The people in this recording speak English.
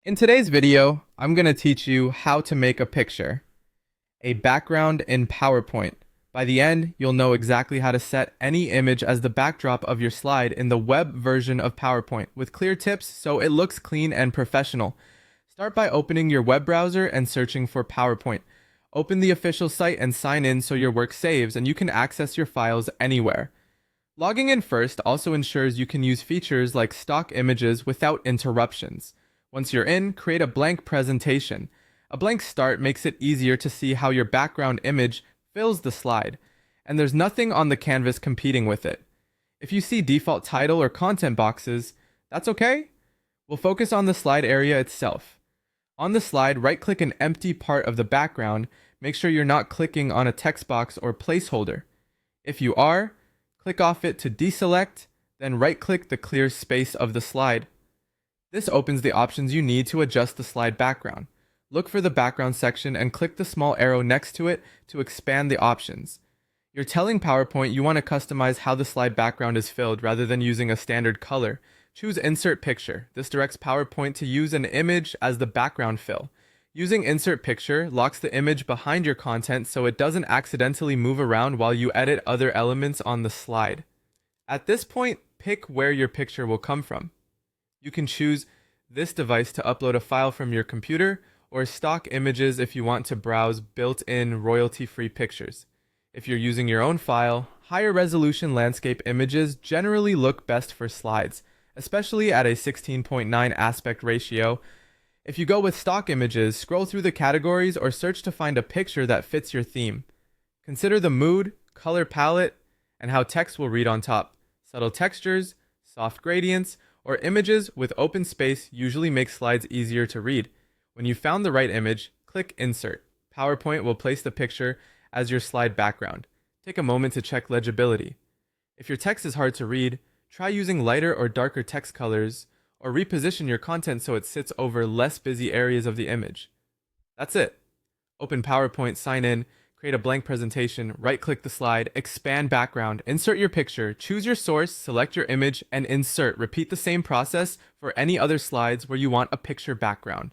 In today's video, I'm going to teach you how to make a picture, a background in PowerPoint. By the end, you'll know exactly how to set any image as the backdrop of your slide in the web version of PowerPoint with clear tips so it looks clean and professional. Start by opening your web browser and searching for PowerPoint. Open the official site and sign in so your work saves and you can access your files anywhere. Logging in first also ensures you can use features like stock images without interruptions. Once you're in, create a blank presentation. A blank start makes it easier to see how your background image fills the slide, and there's nothing on the canvas competing with it. If you see default title or content boxes, that's okay. We'll focus on the slide area itself. On the slide, right-click an empty part of the background. Make sure you're not clicking on a text box or placeholder. If you are, click off it to deselect, then right-click the clear space of the slide. This opens the options you need to adjust the slide background. Look for the background section and click the small arrow next to it to expand the options. You're telling PowerPoint you want to customize how the slide background is filled rather than using a standard color. Choose Insert Picture. This directs PowerPoint to use an image as the background fill. Using Insert Picture locks the image behind your content so it doesn't accidentally move around while you edit other elements on the slide. At this point, pick where your picture will come from. You can choose this device to upload a file from your computer or stock images if you want to browse built-in royalty-free pictures. If you're using your own file, higher resolution landscape images generally look best for slides, especially at a 16:9 aspect ratio. If you go with stock images, scroll through the categories or search to find a picture that fits your theme. Consider the mood, color palette, and how text will read on top. Subtle textures, soft gradients, or images with open space usually make slides easier to read. When you found the right image, click Insert. PowerPoint will place the picture as your slide background. Take a moment to check legibility. If your text is hard to read, try using lighter or darker text colors, or reposition your content so it sits over less busy areas of the image. That's it. Open PowerPoint, sign in, create a blank presentation, right-click the slide, expand background, insert your picture, choose your source, select your image, and insert. Repeat the same process for any other slides where you want a picture background.